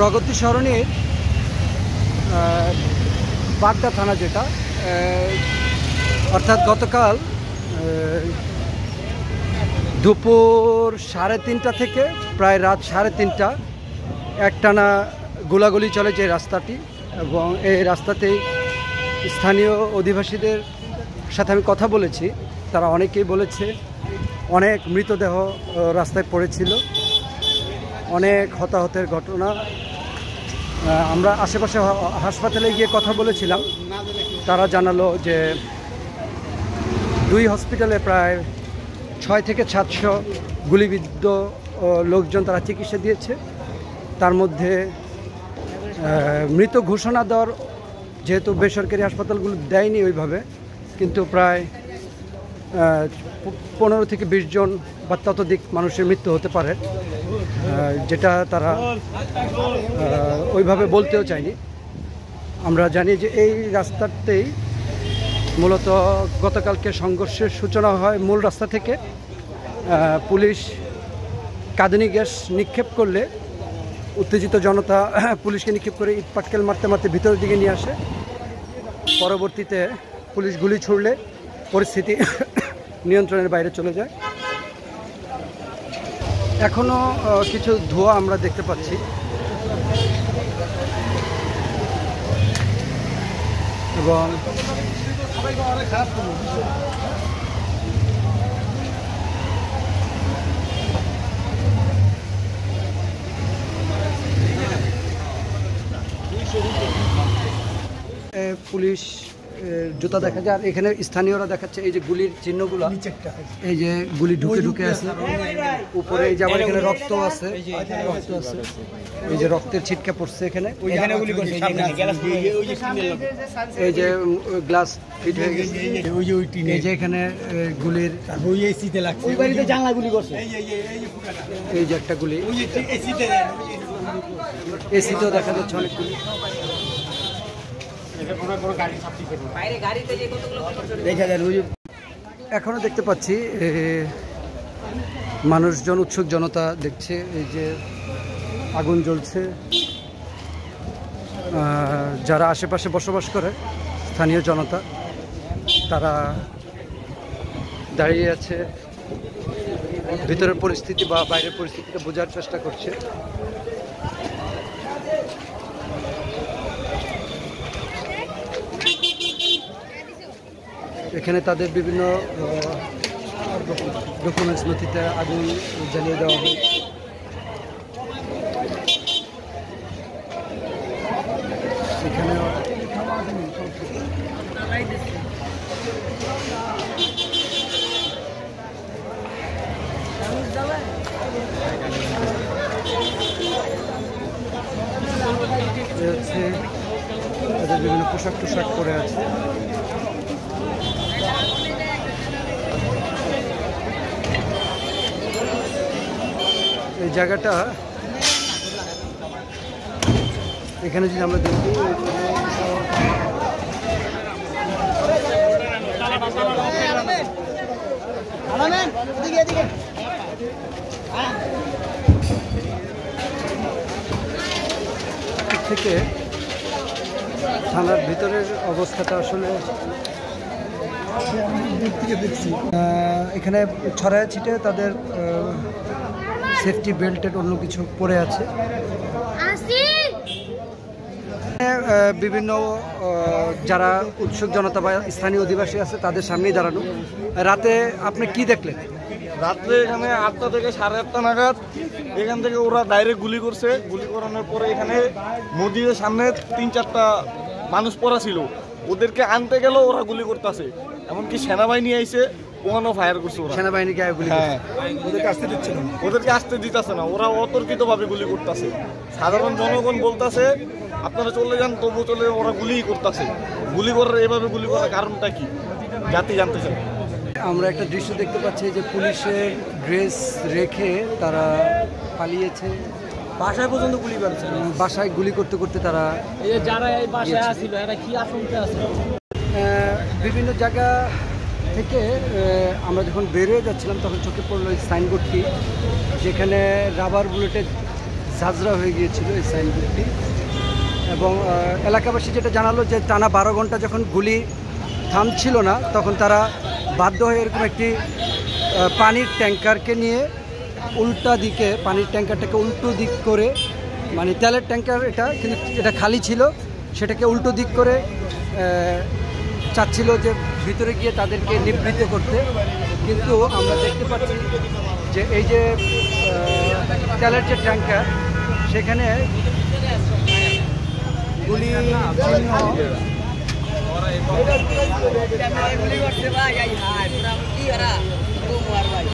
প্রগতি সরণির বাগদা থানা যেটা, অর্থাৎ গতকাল দুপুর 3:30 থেকে প্রায় রাত 3:30 একটানা গোলাগুলি চলে যে রাস্তাটি, এবং এই রাস্তাতেই স্থানীয় অধিবাসীদের সাথে আমি কথা বলেছি। তারা অনেকেই বলেছে অনেক মৃতদেহ রাস্তায় পড়েছিল, অনেক হতাহতের ঘটনা। আমরা আশেপাশে হাসপাতালে গিয়ে কথা বলেছিলাম, তারা জানালো যে 2 হসপিটালে প্রায় 600 থেকে 700 গুলিবিদ্ধ লোকজন তারা চিকিৎসা দিয়েছে। তার মধ্যে মৃত ঘোষণা দেওয়ার, যেহেতু বেসরকারি হাসপাতালগুলো দেয়নি ওইভাবে, কিন্তু প্রায় 15 থেকে 20 জন বা ততোধিক মানুষের মৃত্যু হতে পারে, যেটা তারা ওইভাবে বলতেও চায়নি। আমরা জানি যে এই রাস্তাতেই মূলত গতকালকে সংঘর্ষের সূচনা হয়। মূল রাস্তা থেকে পুলিশ কাঁদানি গ্যাস নিক্ষেপ করলে উত্তেজিত জনতা পুলিশকে নিক্ষেপ করে ইট পাটকেল মারতে মারতে ভিতরের দিকে নিয়ে আসে। পরবর্তীতে পুলিশ গুলি ছুড়লে পরিস্থিতি নিয়ন্ত্রণের বাইরে চলে যায়। এখনও কিছু ধোঁয়া আমরা দেখতে পাচ্ছি, এবং পুলিশ জুতা দেখা যায়। আর এখানে স্থানীয়রা দেখাচ্ছে এই যে গুলির চিহ্নগুলো, এই যে গুলি ঢুকে ঢুকে আছে উপরে, এই যে আবার এখানে রক্ত আছে, এই যে রক্তের ছিটকা পড়ছে এখানে। এই যে গ্লাস ফিট হয়ে গেছে, এই যে এখানে গুলির এই যে একটা গুলি, এসিতেও দেখা যাচ্ছে অনেক গুলি। এখনো দেখতে পাচ্ছি মানুষজন, উৎসুক জনতা দেখছে, এই যে আগুন জ্বলছে। যারা আশেপাশে বসবাস করে স্থানীয় জনতা, তারা দাঁড়িয়ে আছে, ভিতরের পরিস্থিতি বা বাইরের পরিস্থিতিটা বোঝার চেষ্টা করছে। এখানে তাদের বিভিন্ন ডকুমেন্টস নথিতে আগুন জ্বালিয়ে দেওয়া হয়। এখানে হচ্ছে তাদের বিভিন্ন পোশাক টোশাক পরে আছে। এই জায়গাটা, এখানে যদি আমরা দেখি, থেকে থানার ভিতরের অবস্থাটা আসলে এখানে ছড়ায় ছিটে তাদের সেফটি বেল্টের অন্য কিছু পরে আছে। বিভিন্ন যারা উৎসুক জনতা বা স্থানীয় অধিবাসী আছে তাদের সামনেই দাঁড়ানো। রাতে আপনি কি দেখলেন? রাত্রে এখানে 8টা থেকে 8:30 নাগাদ এখান থেকে ওরা ডাইরেক্ট গুলি করছে। গুলি করানোর পরে এখানে মসজিদের সামনে 3-4টা মানুষ পড়া ছিল, ওদেরকে আনতে গেল, ওরা গুলি করতেছে। এমনকি সেনাবাহিনী আইসে, ওখানে ফায়ার করছে ওরা। সেনাবাহিনীকে গুলি, হ্যাঁ, ওদেরকে আসতে দিচ্ছে না, ওদেরকে আসতে দিতেছে না, ওরা অতর্কিতভাবে গুলি করতেছে। সাধারণ জনগণ বলতেছে আপনারা চলে যান, তবু চলে, ওরা গুলিই করতেছে। গুলি করার, এভাবে গুলি করার কারণটা কি জাতি জানতে চায়। আমরা একটা দৃশ্য দেখতে পাচ্ছি যে পুলিশের ড্রেস রেখে তারা পালিয়েছে, বাসায় পর্যন্ত গুলি করছে, বাসায় গুলি করতে করতে তারা, যারা এই বাসায় আসছিল এরা কি আশঙ্কা আছে। বিভিন্ন জায়গা থেকে আমরা যখন বের হয়ে যাচ্ছিলাম তখন চোখে পড়লো এই সাইনবোর্ডটি, যেখানে রাবার বুলেটের ঝাঁঝরা হয়ে গিয়েছিল এই সাইনবোর্ডটি। এবং এলাকাবাসী যেটা জানালো যে টানা 12 ঘন্টা যখন গুলি থামছিল না, তখন তারা বাধ্য হয়ে এরকম একটি পানির ট্যাঙ্কারকে নিয়ে উল্টা দিকে, পানির ট্যাঙ্কারটাকে উল্টো দিক করে, মানে তেলের ট্যাঙ্কার এটা, কিন্তু এটা খালি ছিল, সেটাকে উল্টো দিক করে চাচ্ছিল যে ভিতরে গিয়ে তাদেরকে নিবৃত্ত করতে। কিন্তু আমরা দেখতে পাচ্ছি যে এই যে তেলের যে ট্যাঙ্কার, সেখানে গুলি চিহ্ন